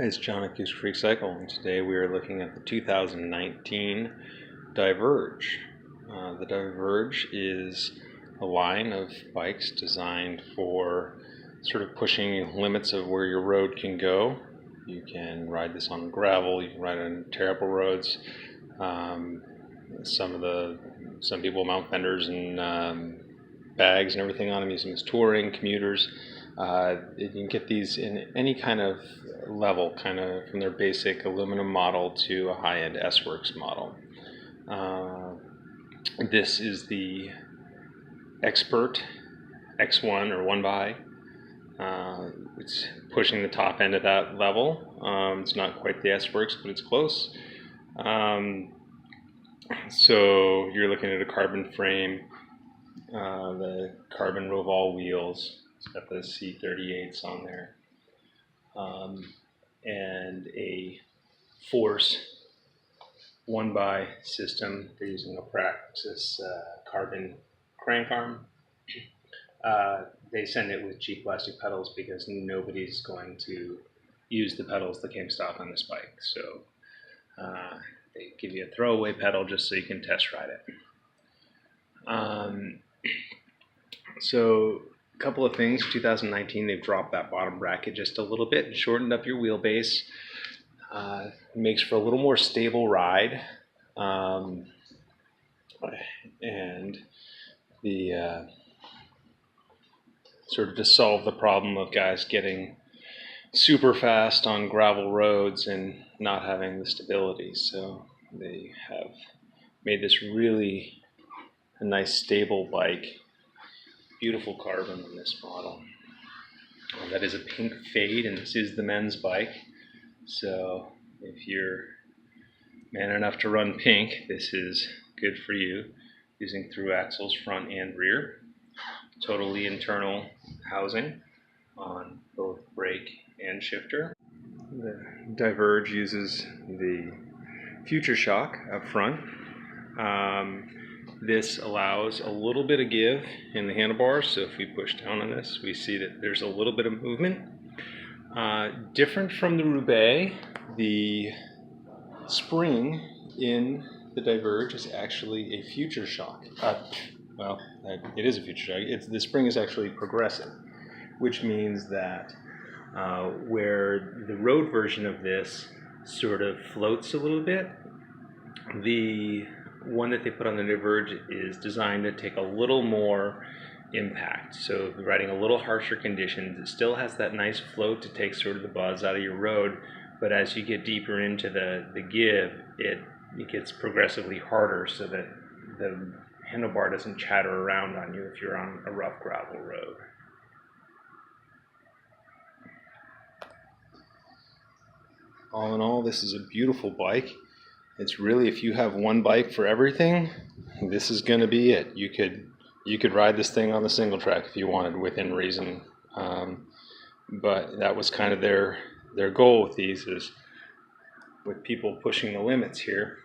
Hi, it's John at Goose Creek Cycle, and today we are looking at the 2019 Diverge. The Diverge is a line of bikes designed for sort of pushing limits of where your road can go. You can ride this on gravel, you can ride it on terrible roads. Some people mount fenders and bags and everything on them, use them as touring, commuters. You can get these in any kind of level, kind of from their basic aluminum model to a high-end S-Works model. This is the Expert X1 or 1x. It's pushing the top end of that level. It's not quite the S-Works, but it's close. So you're looking at a carbon frame, the carbon Roval wheels. It's got the C38s on there, and a Force 1x system. They're using a Praxis carbon crank arm. They send it with cheap plastic pedals because nobody's going to use the pedals that came stock on this bike. So they give you a throwaway pedal just so you can test ride it. So a couple of things. 2019, they've dropped that bottom bracket just a little bit and shortened up your wheelbase. Makes for a little more stable ride. And the sort of to solve the problem of guys getting super fast on gravel roads and not having the stability. So they have made this really a nice stable bike. Beautiful carbon on this model. That is a pink fade, and this is the men's bike. So if you're man enough to run pink, this is good for you. Using through axles front and rear. Totally internal housing on both brake and shifter. The Diverge uses the Future Shock up front. This allows a little bit of give in the handlebars, so if we push down on this, we see that there's a little bit of movement. Different from the Roubaix, the spring in the Diverge is actually a Future Shock. It is a Future Shock. The spring is actually progressive, which means that where the road version of this sort of floats a little bit, the one that they put on the Diverge is designed to take a little more impact. So riding a little harsher conditions, it still has that nice float to take sort of the buzz out of your road, but as you get deeper into the give, it gets progressively harder so that the handlebar doesn't chatter around on you if you're on a rough gravel road. All in all, this is a beautiful bike. It's really, if you have one bike for everything, this is going to be it. You could ride this thing on the single track if you wanted, within reason. But that was kind of their goal with these, is with people pushing the limits here.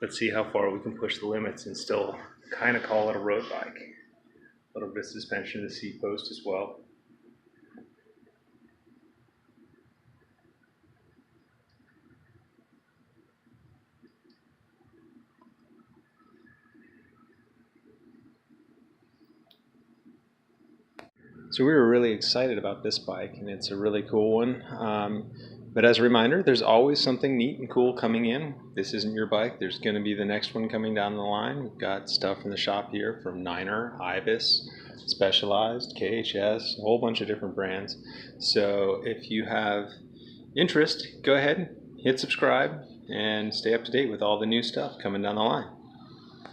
Let's see how far we can push the limits and still kind of call it a road bike. A little bit of suspension to the seat post as well. So we were really excited about this bike, and it's a really cool one. But as a reminder, there's always something neat and cool coming in. This isn't your bike. There's going to be the next one coming down the line. We've got stuff in the shop here from Niner, Ibis, Specialized, KHS, a whole bunch of different brands. So if you have interest, go ahead, hit subscribe, and stay up to date with all the new stuff coming down the line.